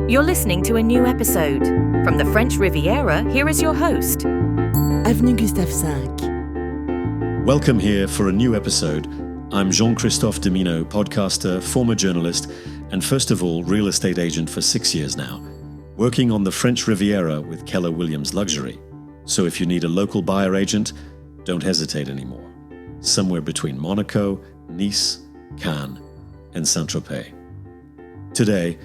You're listening to a new episode. From the French Riviera, here is your host. Avenue Gustave V. Welcome here for a new episode. I'm Jean-Christophe Domino, podcaster, former journalist, and first of all, real estate agent for 6 years now, working on the French Riviera with Keller Williams Luxury. So if you need a local buyer agent, don't hesitate anymore. Somewhere between Monaco, Nice, Cannes, and Saint-Tropez. Today,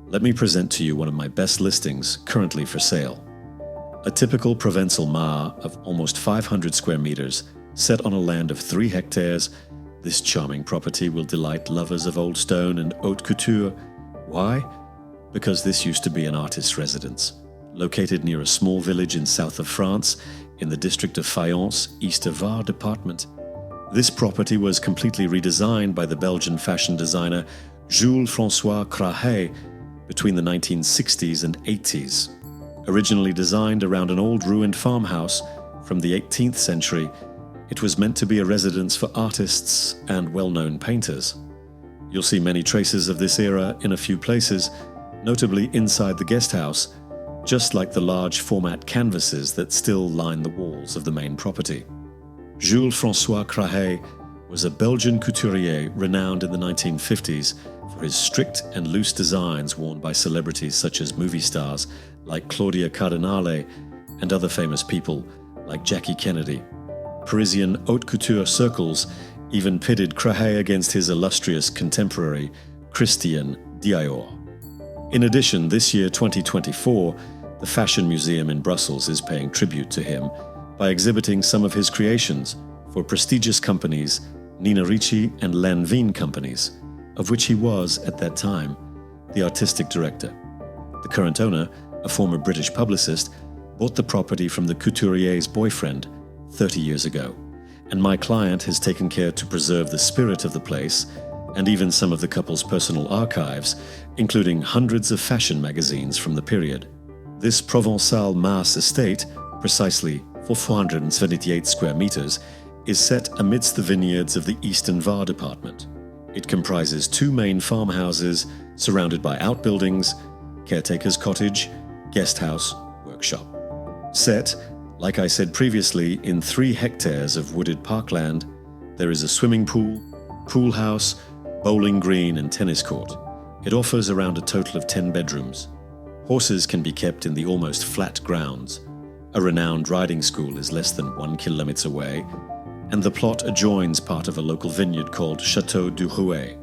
let me present to you one of my best listings currently for sale. A typical Provencal mare of almost 500 square meters, set on a land of 3 hectares, this charming property will delight lovers of old stone and haute couture. Why? Because this used to be an artist's residence, located near a small village in south of France, in the district of Fayence, east of Var Department. This property was completely redesigned by the Belgian fashion designer Jules-François Crahay between the 1960s and 80s. Originally designed around an old ruined farmhouse from the 18th century, it was meant to be a residence for artists and well-known painters. You'll see many traces of this era in a few places, notably inside the guest house, just like the large format canvases that still line the walls of the main property. Jules-François Crahay was a Belgian couturier renowned in the 1950s for his strict and loose designs worn by celebrities such as movie stars like Claudia Cardinale and other famous people like Jackie Kennedy. Parisian haute couture circles even pitted Crahay against his illustrious contemporary Christian Dior. In addition, this year 2024, the Fashion Museum in Brussels is paying tribute to him by exhibiting some of his creations for prestigious companies Nina Ricci and Lanvin companies, of which he was, at that time, the artistic director. The current owner, a former British publicist, bought the property from the couturier's boyfriend 30 years ago, and my client has taken care to preserve the spirit of the place and even some of the couple's personal archives, including hundreds of fashion magazines from the period. This Provencal mass estate, precisely for 478 square meters, is set amidst the vineyards of the eastern Var Department. It comprises 2 main farmhouses surrounded by outbuildings, caretaker's cottage, guest house, workshop. Set, like I said previously, in 3 hectares of wooded parkland, there is a swimming pool house, bowling green and tennis court. It offers around a total of 10 bedrooms. Horses can be kept in the almost flat grounds. A renowned riding school is less than 1 kilometre away, and the plot adjoins part of a local vineyard called Château du Rouet.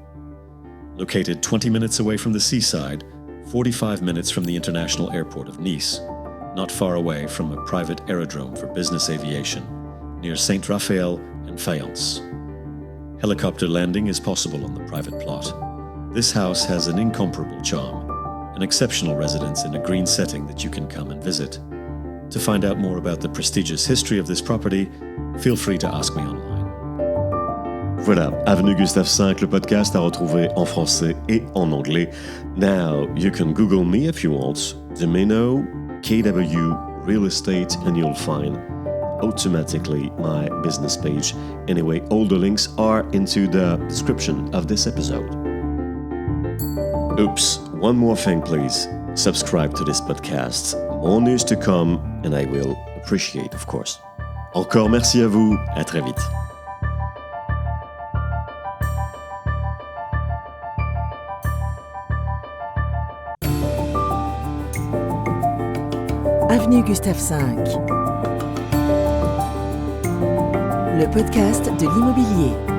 Located 20 minutes away from the seaside, 45 minutes from the international airport of Nice, not far away from a private aerodrome for business aviation, near Saint-Raphael and Fayence. Helicopter landing is possible on the private plot. This house has an incomparable charm, an exceptional residence in a green setting that you can come and visit. To find out more about the prestigious history of this property, feel free to ask me online. Voilà, Avenue Gustave V, le podcast à retrouver en français et en anglais. Now, you can Google me if you want, Domino, KW, Real Estate, and you'll find automatically my business page. Anyway, all the links are into the description of this episode. Oops, one more thing please. Subscribe to this podcast. More news to come, and I will appreciate, of course. Encore merci à vous, à très vite. Avenue Gustave V. Le podcast de l'immobilier.